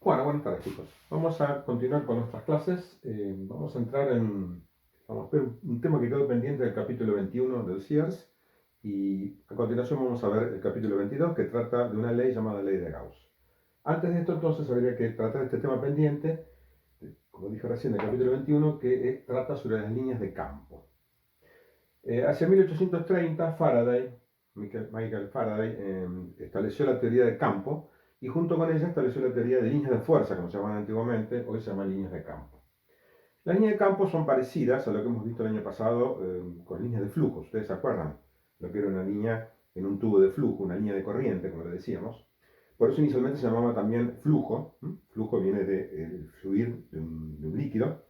Bueno, buenas tardes chicos. Vamos a continuar con nuestras clases. Vamos a entrar vamos a ver un tema que quedó pendiente del capítulo 21 del Sears. Y a continuación vamos a ver el capítulo 22 que trata de una ley llamada ley de Gauss. Antes de esto entonces habría que tratar este tema pendiente, como dije recién, del capítulo 21, que trata sobre las líneas de campo. Hacia 1830 Michael Faraday, estableció la teoría de campo y junto con ella estableció la teoría de líneas de fuerza, como se llamaban antiguamente, hoy se llaman líneas de campo. Las líneas de campo son parecidas a lo que hemos visto el año pasado con líneas de flujo. ¿Ustedes se acuerdan? Lo que era una línea en un tubo de flujo, una línea de corriente, como le decíamos. Por eso inicialmente se llamaba también flujo. Flujo viene de fluir de un líquido.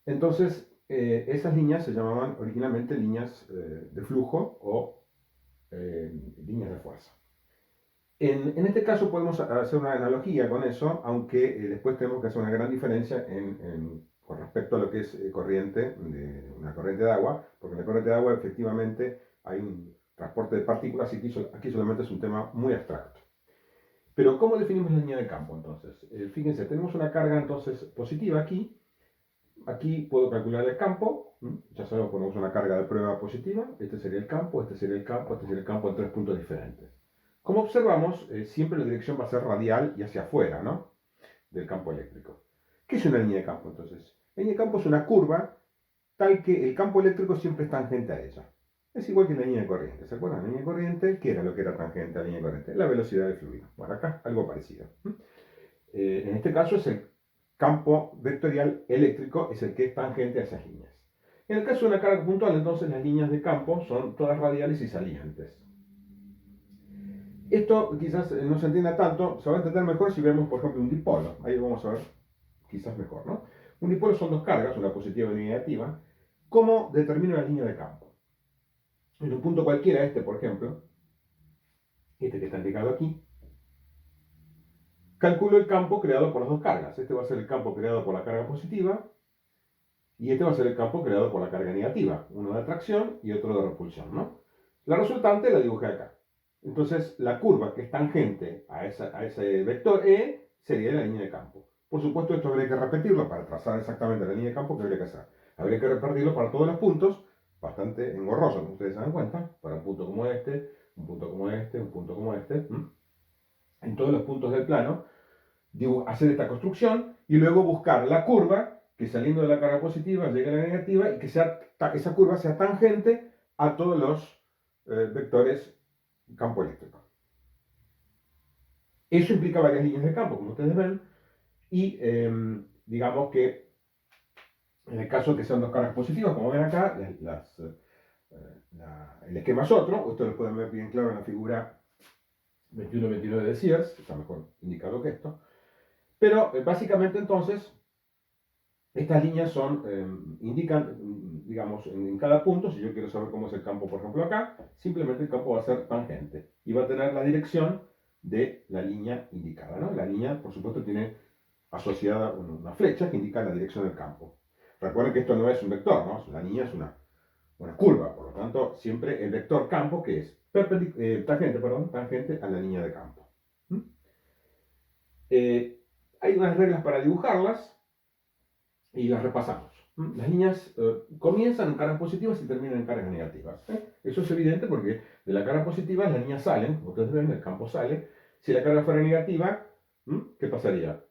Entonces, esas líneas se llamaban originalmente líneas de flujo o líneas de fuerza. En este caso podemos hacer una analogía con eso, aunque después tenemos que hacer una gran diferencia con respecto a lo que es una corriente de agua, porque en la corriente de agua efectivamente hay un transporte de partículas y aquí solamente es un tema muy abstracto. Pero ¿cómo definimos la línea de campo entonces? Fíjense, tenemos una carga entonces positiva aquí. Aquí puedo calcular el campo. Ya sabemos, ponemos una carga de prueba positiva. Este sería el campo, este sería el campo, este sería el campo en tres puntos diferentes. Como observamos, siempre la dirección va a ser radial y hacia afuera, ¿no? Del campo eléctrico. ¿Qué es una línea de campo entonces? La línea de campo es una curva tal que el campo eléctrico siempre es tangente a ella. Es igual que la línea de corriente. ¿Se acuerdan? La línea de corriente, ¿qué era lo que era tangente a la línea de corriente? La velocidad del fluido. Bueno, acá algo parecido. En este caso es el campo vectorial eléctrico, es el que es tangente a esas líneas. En el caso de una carga puntual, entonces las líneas de campo son todas radiales y salientes. Esto quizás no se entienda tanto, se va a entender mejor si vemos, por ejemplo, un dipolo. Ahí vamos a ver quizás mejor, ¿no? Un dipolo son dos cargas, una positiva y una negativa. ¿Cómo determino la línea de campo? En un punto cualquiera, por ejemplo, este que está indicado aquí, calculo el campo creado por las dos cargas. Este va a ser el campo creado por la carga positiva y este va a ser el campo creado por la carga negativa. Uno de atracción y otro de repulsión, ¿no? La resultante la dibujé acá. Entonces, la curva que es tangente a ese vector E sería la línea de campo. Por supuesto, esto habría que repetirlo para trazar exactamente la línea de campo que habría que hacer. Habría que repetirlo para todos los puntos, bastante engorroso, como ustedes se dan cuenta, para un punto como este, un punto como este, un punto como este. En todos los puntos del plano, hacer esta construcción y luego buscar la curva que saliendo de la carga positiva llegue a la negativa y que esa curva sea tangente a todos los vectores campo eléctrico. Eso implica varias líneas de campo, como ustedes ven, y digamos que en el caso de que sean dos cargas positivas, como ven acá, el esquema es otro. Ustedes lo pueden ver bien claro en la figura 21-29 de Sears, está mejor indicado que esto. Pero básicamente entonces, estas líneas indican, digamos, en cada punto, si yo quiero saber cómo es el campo, por ejemplo acá, simplemente el campo va a ser tangente y va a tener la dirección de la línea indicada, ¿no? La línea, por supuesto, tiene asociada una flecha que indica la dirección del campo. Recuerden que esto no es un vector, ¿no? La línea es una curva, por lo tanto, siempre el vector campo que es tangente a la línea de campo. Hay unas reglas para dibujarlas y las repasamos. Las líneas comienzan en cargas positivas y terminan en cargas negativas. Eso es evidente porque de la carga positiva las líneas salen, como ustedes ven, el campo sale. Si la carga fuera negativa, ¿qué pasaría?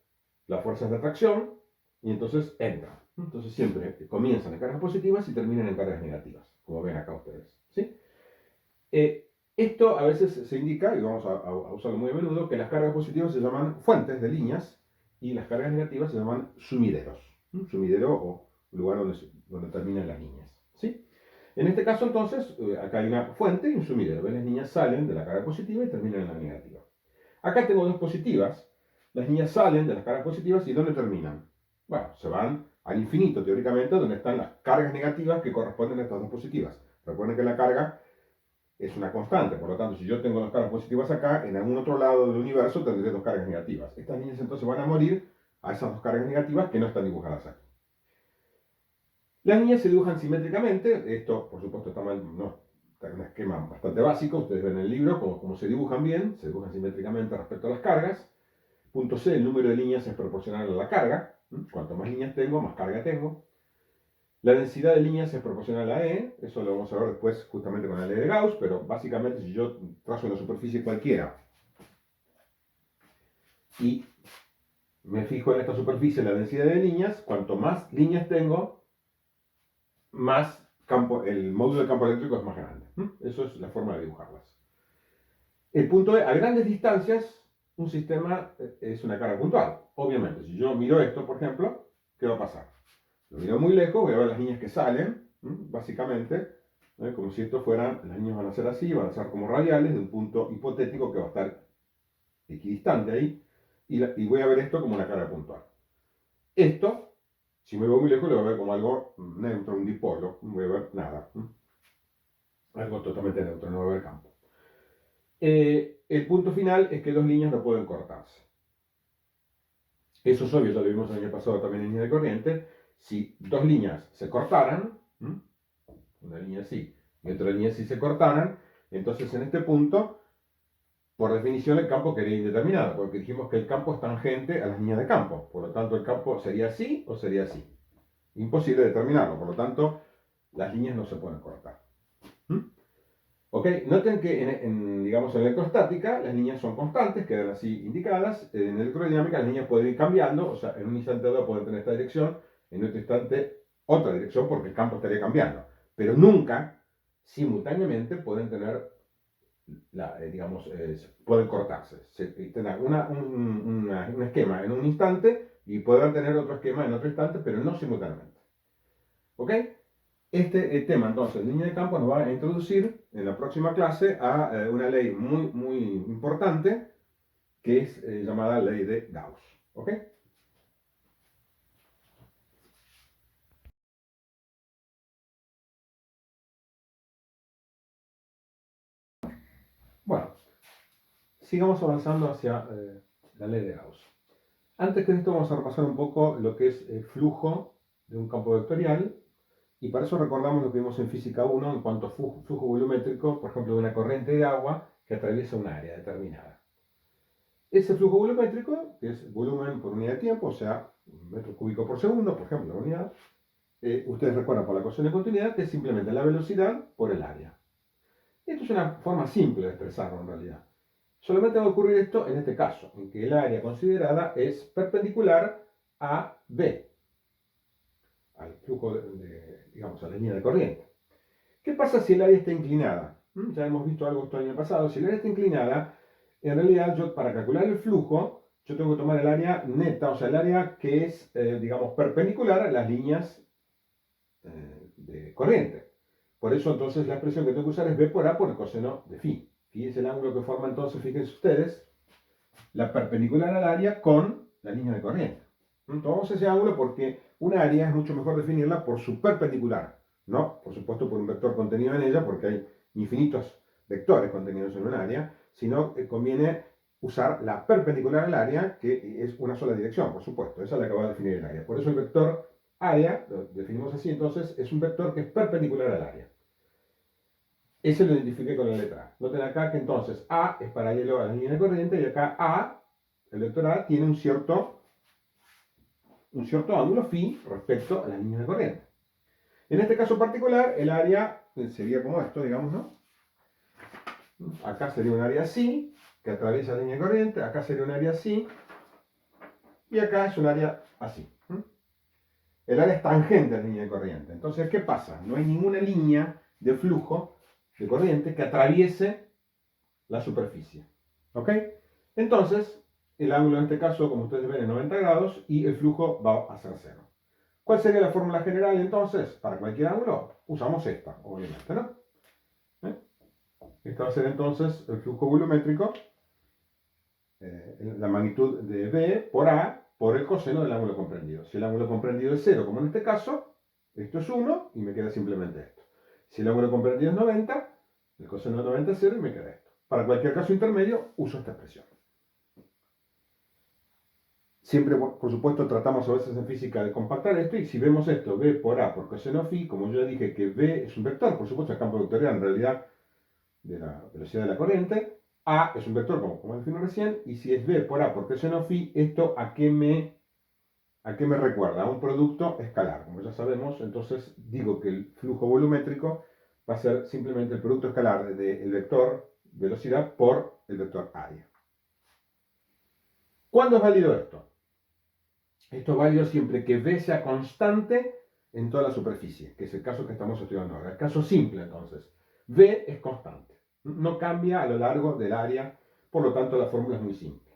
Las fuerzas de atracción y entonces entran. Entonces siempre comienzan en cargas positivas y terminan en cargas negativas, como ven acá ustedes. ¿Sí? Esto a veces se indica, y vamos a usarlo muy a menudo, que las cargas positivas se llaman fuentes de líneas y las cargas negativas se llaman sumideros. Sumidero o lugar donde terminan las líneas. ¿Sí? En este caso entonces, acá hay una fuente y un sumidero. ¿Ven? Las líneas salen de la carga positiva y terminan en la negativa. Acá tengo dos positivas. Las líneas salen de las cargas positivas y ¿dónde terminan? Bueno, se van al infinito, teóricamente, donde están las cargas negativas que corresponden a estas dos positivas. Recuerden que la carga es una constante, por lo tanto, si yo tengo dos cargas positivas acá, en algún otro lado del universo tendré dos cargas negativas. Estas líneas entonces van a morir a esas dos cargas negativas que no están dibujadas aquí. Las líneas se dibujan simétricamente. Esto, por supuesto, está mal, no, está en un esquema bastante básico. Ustedes ven en el libro cómo se dibujan bien, se dibujan simétricamente respecto a las cargas. Punto C, el número de líneas es proporcional a la carga. Cuanto más líneas tengo, más carga tengo. La densidad de líneas es proporcional a E, eso lo vamos a ver después justamente con la ley de Gauss, pero básicamente si yo trazo una superficie cualquiera y me fijo en esta superficie la densidad de líneas, cuanto más líneas tengo, más el módulo de campo eléctrico es más grande. Eso es la forma de dibujarlas. El punto es, a grandes distancias, un sistema es una carga puntual. Obviamente, si yo miro esto, por ejemplo, ¿qué va a pasar? Lo miro muy lejos, voy a ver las líneas que salen, básicamente, como si esto fueran, las líneas van a ser así, van a ser como radiales de un punto hipotético que va a estar equidistante ahí, y voy a ver esto como una carga puntual. Esto, si me voy muy lejos, lo voy a ver como algo neutro, un dipolo, no voy a ver nada. Algo totalmente neutro, no voy a ver campo. El punto final es que dos líneas no pueden cortarse. Eso es obvio, ya lo vimos el año pasado también en línea de corriente. Si dos líneas se cortaran, una línea así y otra línea así se cortaran, entonces en este punto, por definición, el campo quedaría indeterminado, porque dijimos que el campo es tangente a las líneas de campo. Por lo tanto, el campo sería así o sería así. Imposible determinarlo, por lo tanto, las líneas no se pueden cortar. ¿Ok? Noten que digamos, en electrostática las líneas son constantes, quedan así indicadas. En electrodinámica las líneas pueden ir cambiando, o sea, en un instante dado pueden tener esta dirección, en otro instante otra dirección porque el campo estaría cambiando. Pero nunca, simultáneamente, pueden tener, digamos, pueden cortarse. Tener un esquema en un instante y pueden tener otro esquema en otro instante, pero no simultáneamente. ¿Ok? Este tema, entonces, línea de campo, nos va a introducir en la próxima clase a una ley muy, muy importante que es llamada ley de Gauss. ¿Ok? Bueno, sigamos avanzando hacia la ley de Gauss. Antes que esto vamos a repasar un poco lo que es el flujo de un campo vectorial y para eso recordamos lo que vimos en física 1 en cuanto a flujo volumétrico, por ejemplo, de una corriente de agua que atraviesa un área determinada. Ese flujo volumétrico, que es volumen por unidad de tiempo, o sea, un metro cúbico por segundo, por ejemplo, la unidad, ustedes recuerdan por la ecuación de continuidad que es simplemente la velocidad por el área. Esto es una forma simple de expresarlo en realidad. Solamente va a ocurrir esto en este caso, en que el área considerada es perpendicular a B, al flujo digamos, a la línea de corriente. ¿Qué pasa si el área está inclinada? Ya hemos visto algo esto el año pasado. Si el área está inclinada, en realidad yo para calcular el flujo, yo tengo que tomar el área neta, o sea, el área que es, digamos, perpendicular a las líneas de corriente. Por eso entonces la expresión que tengo que usar es B por A por el coseno de phi. Phi es el ángulo que forma entonces, fíjense ustedes, la perpendicular al área con la línea de corriente. Tomamos ese ángulo porque un área es mucho mejor definirla por su perpendicular, no, por supuesto, por un vector contenido en ella, porque hay infinitos vectores contenidos en un área, sino que conviene usar la perpendicular al área, que es una sola dirección, por supuesto, esa es la que va a definir el área. Por eso el vector área, lo definimos así entonces, es un vector que es perpendicular al área. Ese lo identifiqué con la letra A. Noten acá que entonces A es paralelo a la línea de corriente y acá A, el vector A, tiene un cierto ángulo phi respecto a la línea de corriente. En este caso particular, el área sería como esto, digamos, ¿no? Acá sería un área así, que atraviesa la línea de corriente, acá sería un área así, y acá es un área así. El área es tangente a la línea de corriente. Entonces, ¿qué pasa? No hay ninguna línea de flujo de corriente que atraviese la superficie. ¿Ok? Entonces, el ángulo en este caso, como ustedes ven, es 90 grados y el flujo va a ser cero. ¿Cuál sería la fórmula general entonces? Para cualquier ángulo, usamos esta, obviamente, ¿no? Esta va a ser entonces el flujo volumétrico, la magnitud de B por A por el coseno del ángulo comprendido. Si el ángulo comprendido es 0, como en este caso, esto es 1 y me queda simplemente esto. Si el ángulo comprendido es 90, el coseno de 90 es 0 y me queda esto. Para cualquier caso intermedio, uso esta expresión. Siempre, por supuesto, tratamos a veces en física de compactar esto, y si vemos esto, B por A por coseno phi, como yo ya dije que B es un vector, por supuesto, el campo vectorial en realidad de la velocidad de la corriente, A es un vector, como definí recién, y si es B por A por presión o phi, ¿esto a qué me recuerda? A un producto escalar. Como ya sabemos, entonces digo que el flujo volumétrico va a ser simplemente el producto escalar del vector velocidad por el vector área. ¿Cuándo es válido esto? Esto es válido siempre que V sea constante en toda la superficie, que es el caso que estamos estudiando ahora. El caso simple, entonces. V es constante. No cambia a lo largo del área, por lo tanto la fórmula es muy simple.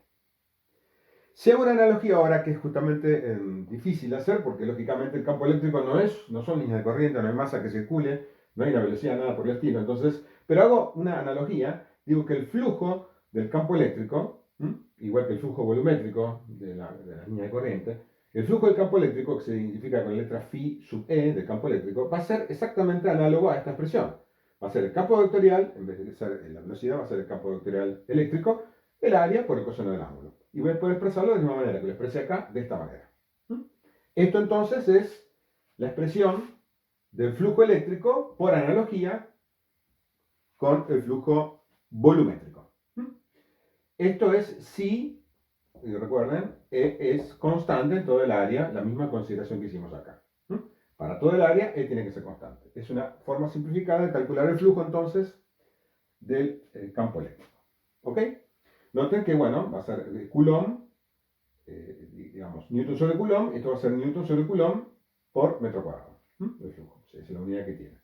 Si hago una analogía ahora que es justamente difícil de hacer, porque lógicamente el campo eléctrico no son líneas de corriente, no hay masa que circule, no hay una velocidad, nada por el estilo. Entonces, pero hago una analogía, digo que el flujo del campo eléctrico, igual que el flujo volumétrico de la línea de corriente, el flujo del campo eléctrico, que se identifica con la letra phi sub e del campo eléctrico, va a ser exactamente análogo a esta expresión. Va a ser el campo vectorial, en vez de ser la velocidad, va a ser el campo vectorial eléctrico, el área por el coseno del ángulo. Y voy a poder expresarlo de la misma manera que lo expresé acá, de esta manera. Esto entonces es la expresión del flujo eléctrico por analogía con el flujo volumétrico. Esto es si, recuerden, E es constante en todo el área, la misma consideración que hicimos acá. Para todo el área, E tiene que ser constante. Es una forma simplificada de calcular el flujo entonces del campo eléctrico. ¿Ok? Noten que, bueno, va a ser Coulomb, digamos, Newton sobre Coulomb, esto va a ser Newton sobre Coulomb por metro cuadrado. El flujo, es la unidad que tiene.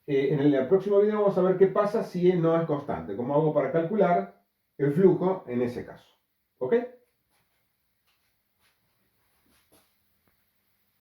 En el próximo video vamos a ver qué pasa si no es constante, cómo hago para calcular el flujo en ese caso. ¿Ok?